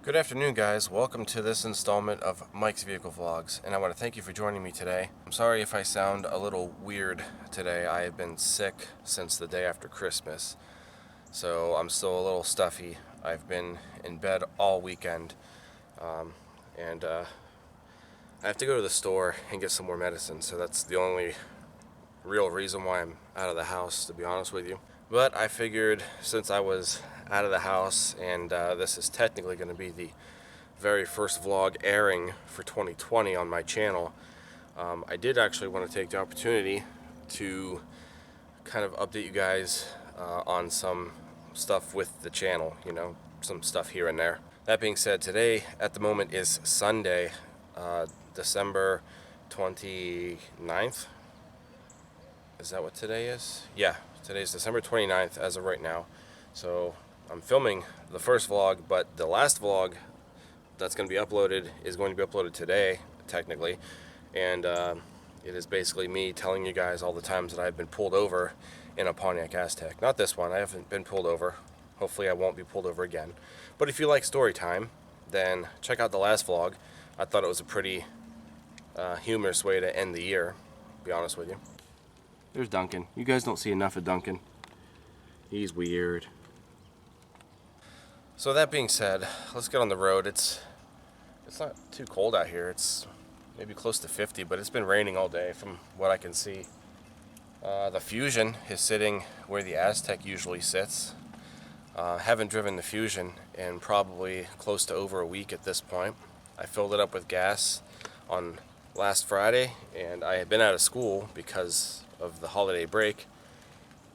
Good afternoon, guys. Welcome to this installment of Mike's Vehicle Vlogs, and I want to thank you for joining me today. I'm sorry if I sound a little weird today. I have been sick since the day after Christmas, so I'm still a little stuffy. I've been in bed all weekend, and I have to go to the store and get some more medicine, so that's the only real reason why I'm out of the house, to be honest with you. But I figured since I was out of the house, and this is technically going to be the very first vlog airing for 2020 on my channel, I did actually want to take the opportunity to kind of update you guys on some stuff with the channel, you know, some stuff here and there. That being said, today at the moment is Sunday, December 29th. Is that what today is? Yeah, today's December 29th as of right now. So I'm filming the first vlog, but the last vlog that's going to be uploaded is going to be uploaded today, technically. And it is basically me telling you guys all the times that I've been pulled over in a Pontiac Aztek. Not this one, I haven't been pulled over. Hopefully I won't be pulled over again. But if you like story time, then check out the last vlog. I thought it was a pretty humorous way to end the year, to be honest with you. There's Duncan. You guys don't see enough of Duncan. He's weird. So that being said, let's get on the road. It's not too cold out here. It's maybe close to 50, but it's been raining all day from what I can see. The Fusion is sitting where the Aztek usually sits. Haven't driven the Fusion in probably close to over a week at this point. I filled it up with gas on last Friday, and I had been out of school because of the holiday break.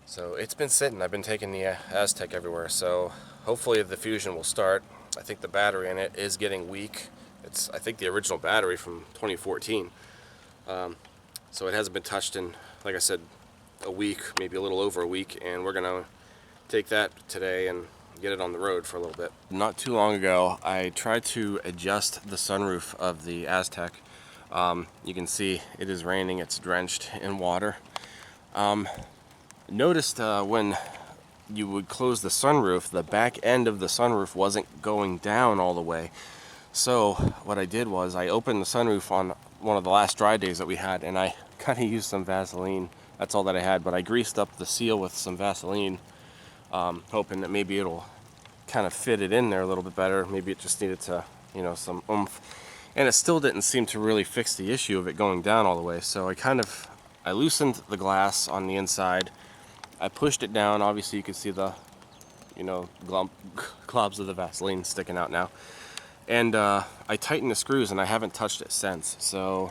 So it's been sitting. I've been taking the Aztek everywhere, so hopefully the Fusion will start. I think the battery in it is getting weak. It's, I think, the original battery from 2014. So it hasn't been touched in, like I said, a week, maybe a little over a week, and we're gonna take that today and get it on the road for a little bit. Not too long ago, I tried to adjust the sunroof of the Aztek. You can see it is raining, it's drenched in water. Noticed when you would close the sunroof, the back end of the sunroof wasn't going down all the way. So what I did was I opened the sunroof on one of the last dry days that we had, and I kind of used some Vaseline. That's all that I had, but I greased up the seal with some Vaseline, hoping that maybe it'll kind of fit it in there a little bit better. Maybe it just needed to, you know, some oomph. And it still didn't seem to really fix the issue of it going down all the way. So I loosened the glass on the inside. I pushed it down. Obviously you can see the, you know, globs of the Vaseline sticking out now. And I tightened the screws, and I haven't touched it since. So,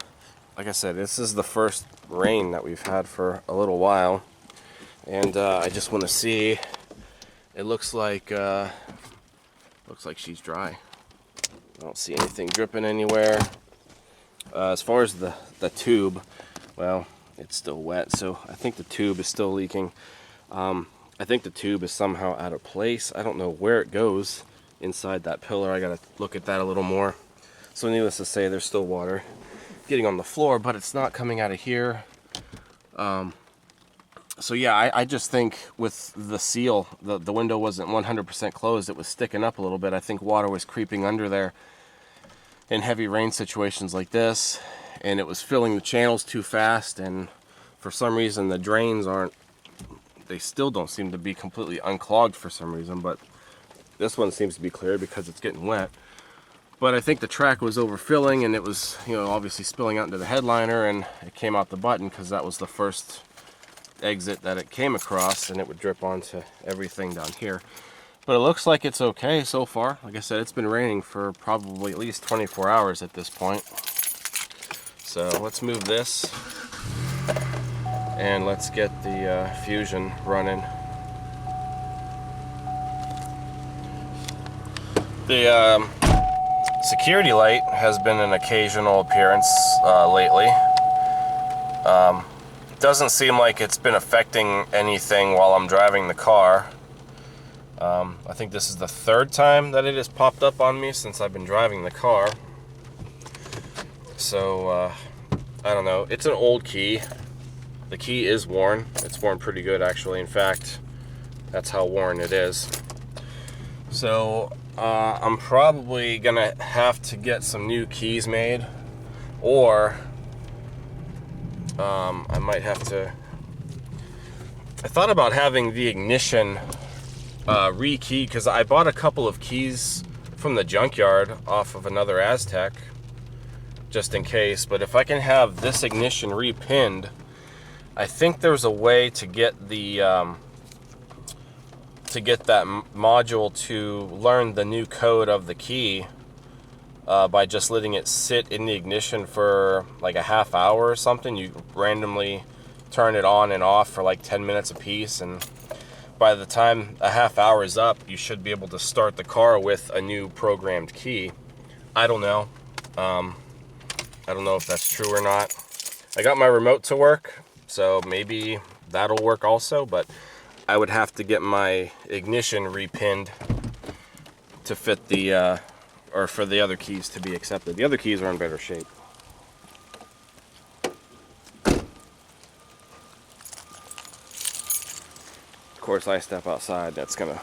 like I said, this is the first rain that we've had for a little while. And I just want to see. It looks like she's dry. I don't see anything dripping anywhere. As far as the tube, well, it's still wet, so I think the tube is still leaking. I think the tube is somehow out of place. I don't know where it goes inside that pillar. I gotta look at that a little more. So needless to say, there's still water getting on the floor, but it's not coming out of here. So yeah, I just think with the seal, the window wasn't 100% closed. It was sticking up a little bit. I think water was creeping under there in heavy rain situations like this, and it was filling the channels too fast, and for some reason the drains they still don't seem to be completely unclogged for some reason, but this one seems to be clear because it's getting wet. But I think the track was overfilling, and it was, you know, obviously spilling out into the headliner, and it came out the button because that was the first exit that it came across, and it would drip onto everything down here. But it looks like it's okay so far. Like I said, it's been raining for probably at least 24 hours at this point. So let's move this, and let's get the Fusion running. The security light has been an occasional appearance lately. Doesn't seem like it's been affecting anything while I'm driving the car. I think this is the third time that it has popped up on me since I've been driving the car. So, I don't know. It's an old key. The key is worn. It's worn pretty good, actually. In fact, that's how worn it is. So I'm probably gonna have to get some new keys made, or I might have to. I thought about having the ignition re-keyed, because I bought a couple of keys from the junkyard off of another Aztec, just in case. But if I can have this ignition repinned, I think there's a way to get the that module to learn the new code of the key by just letting it sit in the ignition for like a half hour or something. You randomly turn it on and off for like 10 minutes a piece, and by the time a half hour is up, you should be able to start the car with a new programmed key. I don't know. I don't know if that's true or not. I got my remote to work, so maybe that'll work also, but I would have to get my ignition repinned to fit the, or for the other keys to be accepted. The other keys are in better shape. Of course, I step outside, it's gonna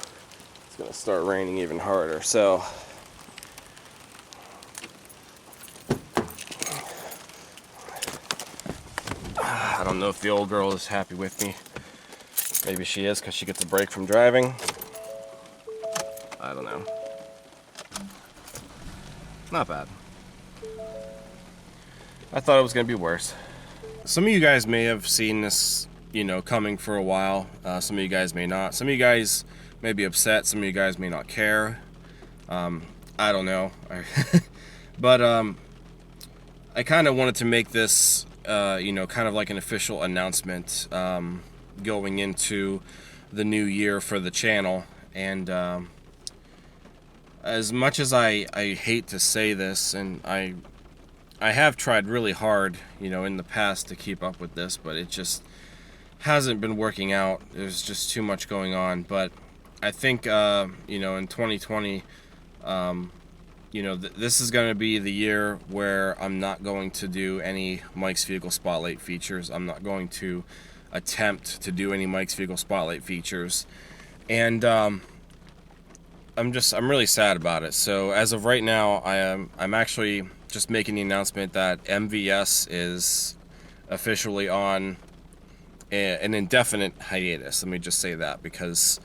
start raining even harder. So I don't know if the old girl is happy with me. Maybe she is, because she gets a break from driving. I don't know. Not bad. I thought it was gonna be worse. Some of you guys may have seen this, you know, coming for a while. Some of you guys may not. Some of you guys may be upset. Some of you guys may not care. I don't know. But I kind of wanted to make this, you know, kind of like an official announcement going into the new year for the channel. And as much as I hate to say this, and I have tried really hard, you know, in the past to keep up with this, but it just hasn't been working out. There's just too much going on. But I think, you know, in 2020, you know, this is going to be the year where I'm not going to do any Mike's Vehicle Spotlight features. I'm not going to attempt to do any Mike's Vehicle Spotlight features. And I'm really sad about it. So as of right now, I'm actually just making the announcement that MVS is officially on an indefinite hiatus. Let me just say that, because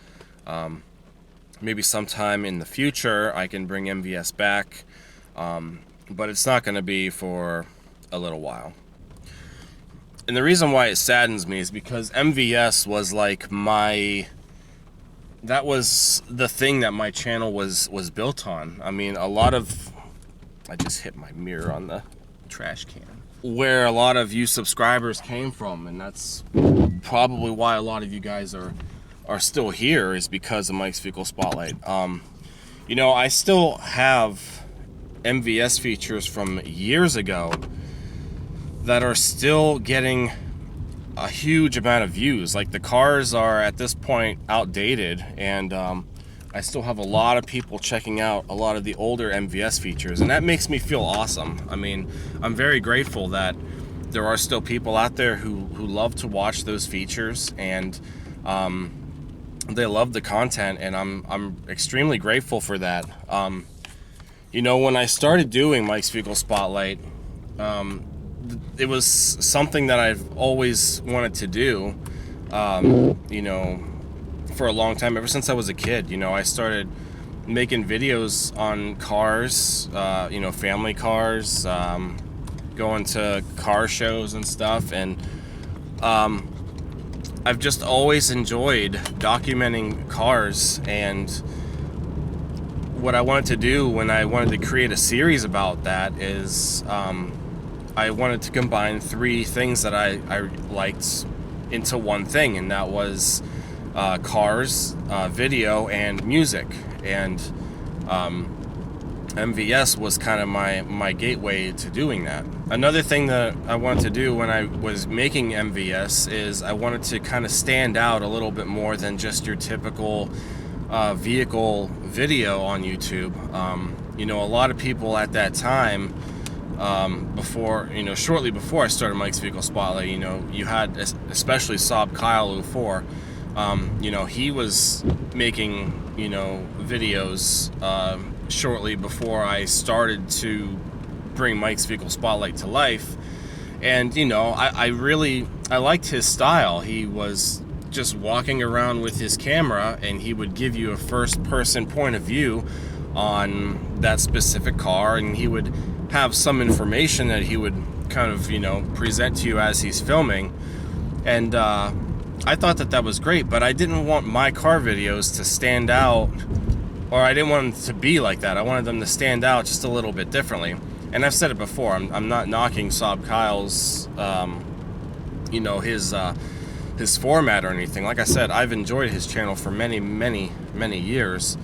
maybe sometime in the future I can bring MVS back, but it's not going to be for a little while. And the reason why it saddens me is because MVS was like that was the thing that my channel was built on. I mean, I just hit my mirror on the trash can. Where a lot of you subscribers came from, and that's probably why a lot of you guys are still here, is because of Mike's Vehicle Spotlight. You know, I still have MVS features from years ago that are still getting a huge amount of views. Like, the cars are at this point outdated, and I still have a lot of people checking out a lot of the older MVS features, and that makes me feel awesome. I mean, I'm very grateful that there are still people out there who love to watch those features, and they love the content, and I'm extremely grateful for that. You know, when I started doing Mike's Vehicle Spotlight, it was something that I've always wanted to do, you know, for a long time, ever since I was a kid. You know, I started making videos on cars, you know, family cars, going to car shows and stuff, and I've just always enjoyed documenting cars. And what I wanted to do when I wanted to create a series about that is I wanted to combine three things that I liked into one thing, and that was cars, video, and music. And MVS was kind of my gateway to doing that. Another thing that I wanted to do when I was making MVS is I wanted to kind of stand out a little bit more than just your typical vehicle video on YouTube. You know, a lot of people at that time, before, you know, shortly before I started Mike's Vehicle Spotlight, you know, you had, especially Saab Kyle 04, You know, he was making, you know, videos shortly before I started to bring Mike's Vehicle Spotlight to life. And, you know, I liked his style. He was just walking around with his camera, and he would give you a first-person point of view on that specific car, and he would have some information that he would kind of, you know, present to you as he's filming. And I thought that was great, but I didn't want my car videos to stand out, or I didn't want them to be like that. I wanted them to stand out just a little bit differently. And I've said it before, I'm not knocking Saab Kyle's, you know, his format or anything. Like I said, I've enjoyed his channel for many, many, many years.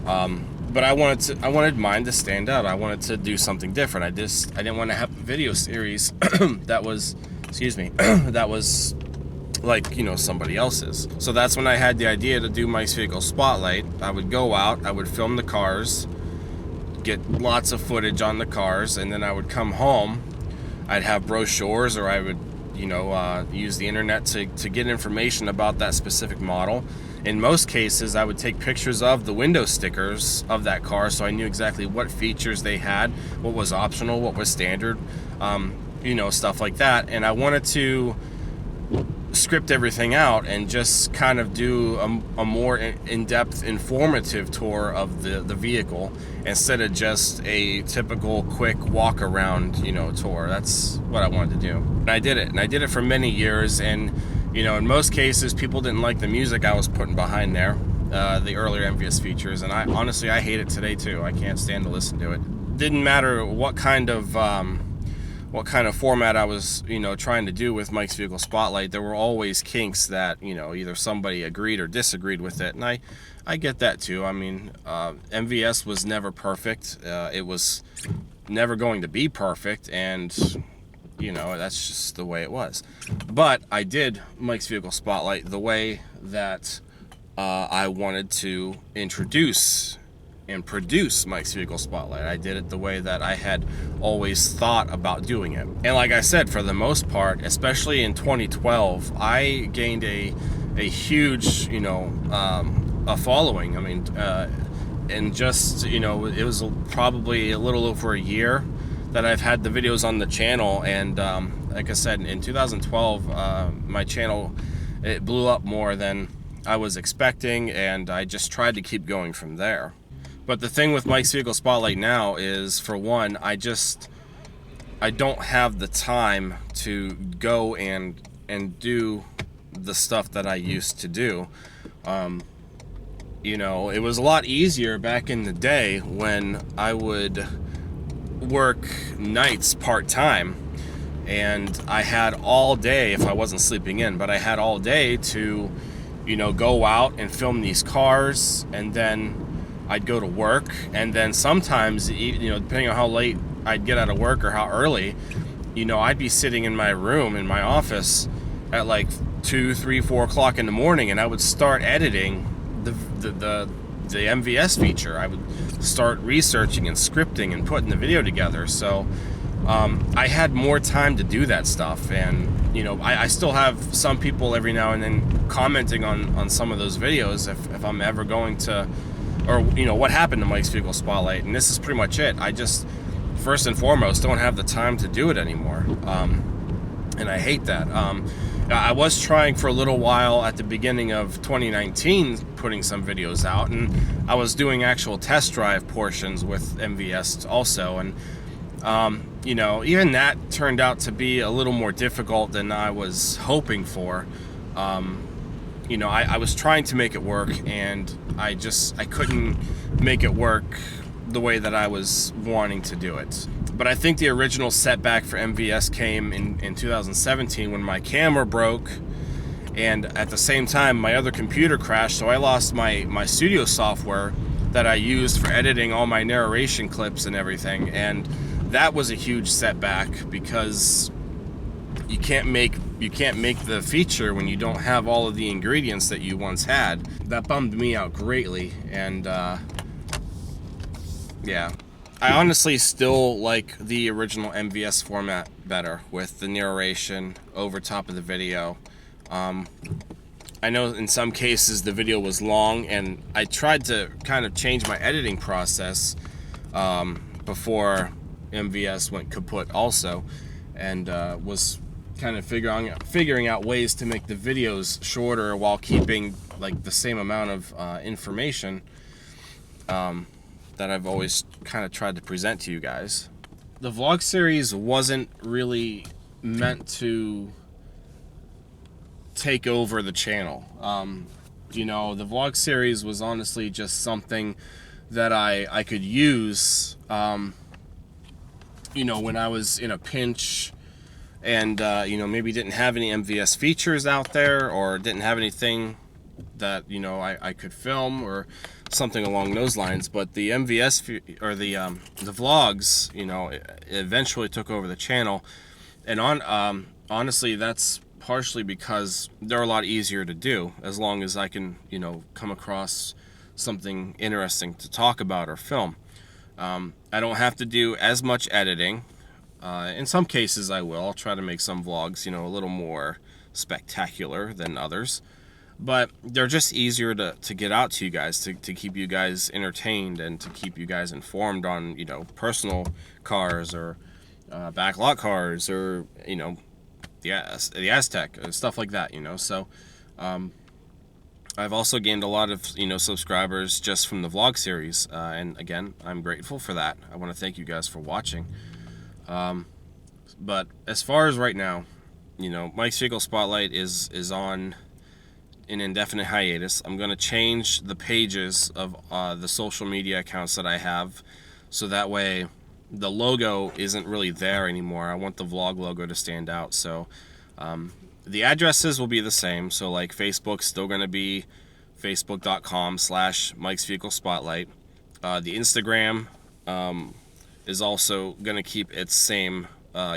But I wanted mine to stand out. I wanted to do something different. I didn't want to have a video series that was, that was like, you know, somebody else's. So that's when I had the idea to do Mike's Vehicle Spotlight. I would go out, I would film the cars, get lots of footage on the cars, and then I would come home. I'd have brochures, or I would, you know, use the internet to get information about that specific model. In most cases, I would take pictures of the window stickers of that car, so I knew exactly what features they had, what was optional, what was standard, you know, stuff like that. And I wanted to script everything out and just kind of do a more in-depth, informative tour of the vehicle, instead of just a typical quick walk around, you know, tour. That's what I wanted to do, and I did it for many years. And, you know, in most cases, people didn't like the music I was putting behind there, the earlier MVS features, and I honestly hate it today too. I can't stand to listen to it. Didn't matter what kind of format I was, you know, trying to do with Mike's Vehicle Spotlight. There were always kinks that, you know, either somebody agreed or disagreed with it, and I get that too. I mean, MVS was never perfect. It was never going to be perfect, and, you know, that's just the way it was. But I did Mike's Vehicle Spotlight the way that I wanted to introduce and produce Mike's Vehicle Spotlight. I did it the way that I had always thought about doing it. And like I said, for the most part, especially in 2012, I gained a huge, you know, a following. I mean, and just, you know, it was probably a little over a year that I've had the videos on the channel. And like I said, in 2012, my channel, it blew up more than I was expecting, and I just tried to keep going from there. But the thing with Mike's Vehicle Spotlight now is, for one, I don't have the time to go and do the stuff that I used to do. You know, it was a lot easier back in the day when I would work nights part-time, and I had all day, if I wasn't sleeping in, but I had all day to, you know, go out and film these cars, and then I'd go to work, and then sometimes, you know, depending on how late I'd get out of work or how early, you know, I'd be sitting in my room, in my office, at like 2, 3, 4 o'clock in the morning, and I would start editing the MVS feature. I would start researching and scripting and putting the video together. So I had more time to do that stuff, and, you know, I still have some people every now and then commenting on some of those videos if I'm ever going to, or, you know, what happened to Mike's Vehicle Spotlight. And this is pretty much it. I just, first and foremost, don't have the time to do it anymore. And I hate that. I was trying for a little while at the beginning of 2019, putting some videos out, and I was doing actual test drive portions with MVS also. And, you know, even that turned out to be a little more difficult than I was hoping for. You know, I was trying to make it work, and I couldn't make it work the way that I was wanting to do it. But I think the original setback for MVS came in 2017 when my camera broke, and at the same time my other computer crashed, so I lost my studio software that I used for editing all my narration clips and everything. And that was a huge setback, because you can't make the feature when you don't have all of the ingredients that you once had. That bummed me out greatly. And yeah, I honestly still like the original MVS format better, with the narration over top of the video. I know in some cases the video was long, and I tried to kind of change my editing process before MVS went kaput also, and was kind of figuring out ways to make the videos shorter while keeping like the same amount of information that I've always kind of tried to present to you guys. The vlog series wasn't really meant to take over the channel. You know, the vlog series was honestly just something that I could use, you know, when I was in a pinch and, you know, maybe didn't have any MVS features out there, or didn't have anything that, you know, I could film or something along those lines. But the MVS or the vlogs, you know, eventually took over the channel, and honestly, that's partially because they're a lot easier to do, as long as I can, you know, come across something interesting to talk about or film. I don't have to do as much editing. In some cases I will. I'll try to make some vlogs, you know, a little more spectacular than others. But they're just easier to get out to you guys, to keep you guys entertained and to keep you guys informed on, you know, personal cars or backlot cars, or, you know, the Aztec, stuff like that, you know. So I've also gained a lot of, you know, subscribers just from the vlog series, and again, I'm grateful for that. I want to thank you guys for watching. But as far as right now, you know, Mike's Vehicle Spotlight is on an indefinite hiatus. I'm going to change the pages of the social media accounts that I have, so that way the logo isn't really there anymore. I want the vlog logo to stand out. So the addresses will be the same. So like Facebook's still going to be facebook.com/Mike's Vehicle Spotlight. The Instagram is also going to keep its same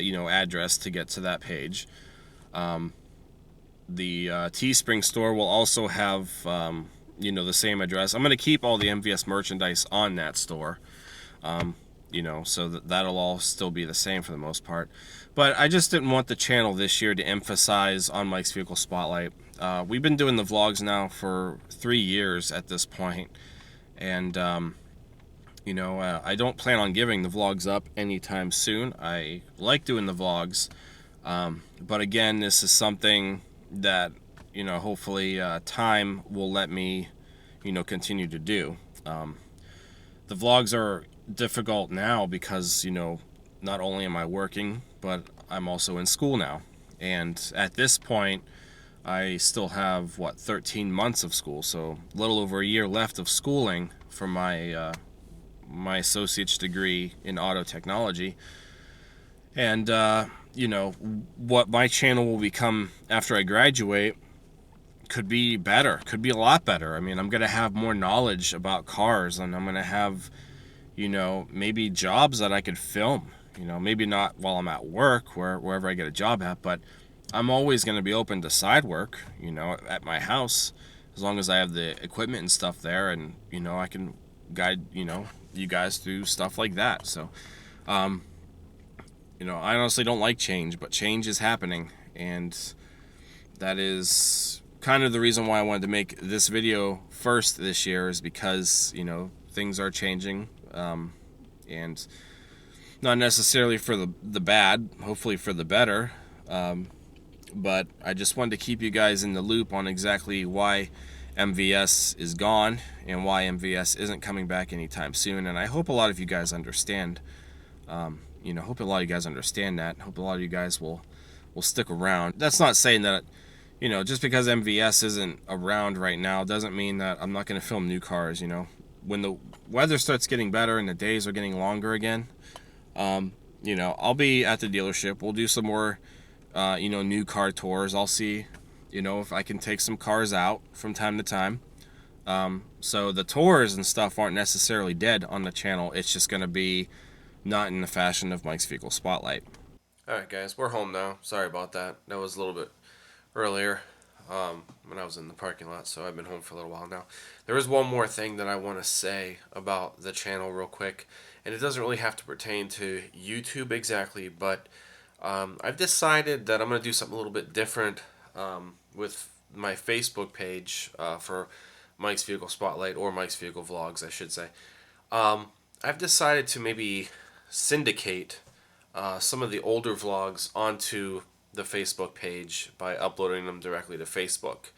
you know, address to get to that page. The Teespring store will also have you know, the same address. I'm going to keep all the MVS merchandise on that store, you know, so that'll all still be the same for the most part. But I just didn't want the channel this year to emphasize on Mike's Vehicle Spotlight. We've been doing the vlogs now for 3 years at this point, and you know, I don't plan on giving the vlogs up anytime soon. I like doing the vlogs, but again, this is something that, you know, hopefully time will let me, you know, continue to do. The vlogs are difficult now because, you know, not only am I working, but I'm also in school now. And at this point, I still have, what, 13 months of school, so a little over a year left of schooling for my my associate's degree in auto technology. And you know, what my channel will become after I graduate could be better, could be a lot better. I mean, I'm gonna have more knowledge about cars, and I'm gonna have, you know, maybe jobs that I could film. You know, maybe not while I'm at work, wherever I get a job at, but I'm always going to be open to side work, you know, at my house, as long as I have the equipment and stuff there, and, you know, I can guide, you know, you guys through stuff like that. So, you know, I honestly don't like change, but change is happening, and that is kind of the reason why I wanted to make this video first this year, is because, you know, things are changing, and not necessarily for the bad, hopefully for the better, but I just wanted to keep you guys in the loop on exactly why MVS is gone and why MVS isn't coming back anytime soon. And I hope a lot of you guys understand, you know, hope a lot of you guys understand that. Hope a lot of you guys will stick around. That's not saying that, you know, just because MVS isn't around right now doesn't mean that I'm not going to film new cars. You know, when the weather starts getting better and the days are getting longer again, you know, I'll be at the dealership. We'll do some more, you know, new car tours. I'll see, you know, if I can take some cars out from time to time. So the tours and stuff aren't necessarily dead on the channel. It's just going to be not in the fashion of Mike's Vehicle Spotlight. Alright guys, we're home now. Sorry about that. That was a little bit earlier when I was in the parking lot, so I've been home for a little while now. There is one more thing that I want to say about the channel real quick, and it doesn't really have to pertain to YouTube exactly, but I've decided that I'm going to do something a little bit different with my Facebook page for Mike's Vehicle Spotlight, or Mike's Vehicle Vlogs, I should say, I've decided to maybe syndicate some of the older vlogs onto the Facebook page by uploading them directly to Facebook.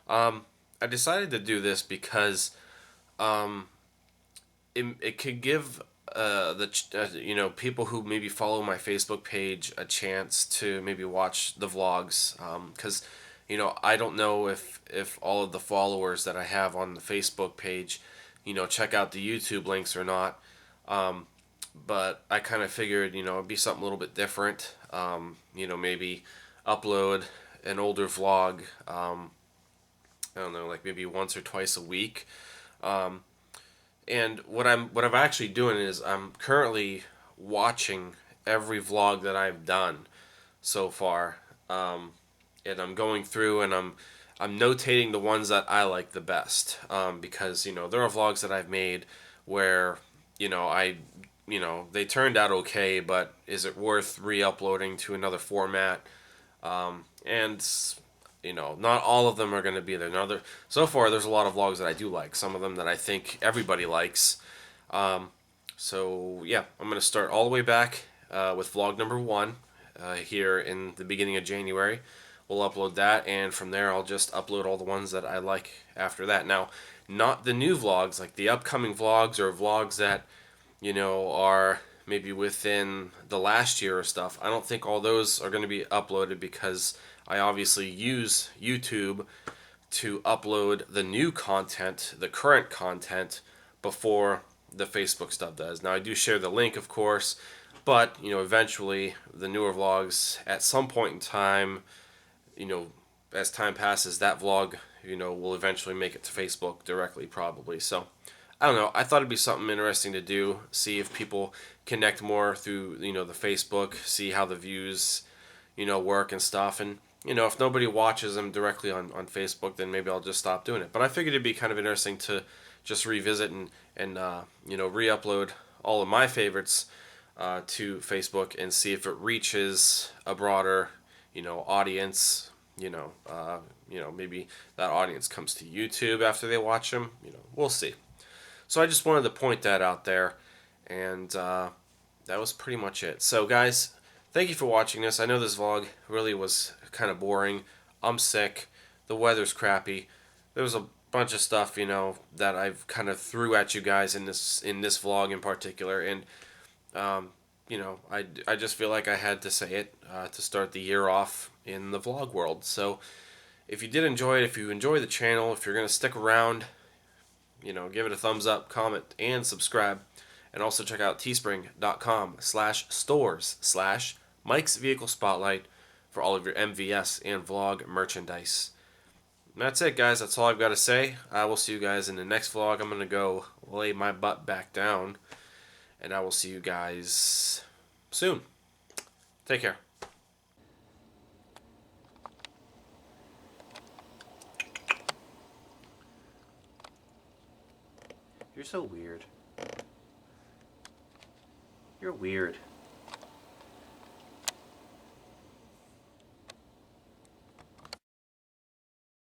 I decided to do this because it could give people who maybe follow my Facebook page a chance to maybe watch the vlogs, because I don't know if all of the followers that I have on the Facebook page check out the YouTube links or not. But I kind of figured it'd be something a little bit different. Maybe upload an older vlog, I don't know, like maybe once or twice a week. And what I'm actually doing is I'm currently watching every vlog that I've done so far, and I'm going through and I'm notating the ones that I like the best, because there are vlogs that I've made where they turned out okay, but is it worth re-uploading to another format? And not all of them are going to be there. So far, there's a lot of vlogs that I do like. Some of them that I think everybody likes. So yeah, I'm going to start all the way back with vlog number 1 here in the beginning of January. We'll upload that, and from there I'll just upload all the ones that I like after that. Now, not the new vlogs, like the upcoming vlogs or vlogs that are maybe within the last year or stuff. I don't think all those are going to be uploaded because I obviously use YouTube to upload the new content, the current content, before the Facebook stuff does. Now, I do share the link, of course, but eventually the newer vlogs, at some point in time, as time passes, that vlog will eventually make it to Facebook directly, probably. So I don't know. I thought it'd be something interesting to do. See if people connect more through the Facebook. See how the views work and stuff. And if nobody watches them directly on Facebook, then maybe I'll just stop doing it. But I figured it'd be kind of interesting to just revisit and re-upload all of my favorites to Facebook and see if it reaches a broader audience. Maybe that audience comes to YouTube after they watch them. We'll see. So I just wanted to point that out there, and that was pretty much it. So guys, thank you for watching this. I know this vlog really was kind of boring. I'm sick. The weather's crappy. There was a bunch of stuff, that I've kind of threw at you guys in this vlog in particular, and I just feel like I had to say it to start the year off in the vlog world. So if you did enjoy it, if you enjoy the channel, if you're going to stick around, give it a thumbs up, comment, and subscribe. And also check out teespring.com/stores/Mike's Vehicle Spotlight for all of your MVS and vlog merchandise. And that's it, guys. That's all I've got to say. I will see you guys in the next vlog. I'm going to go lay my butt back down, and I will see you guys soon. Take care. You're so weird. You're weird.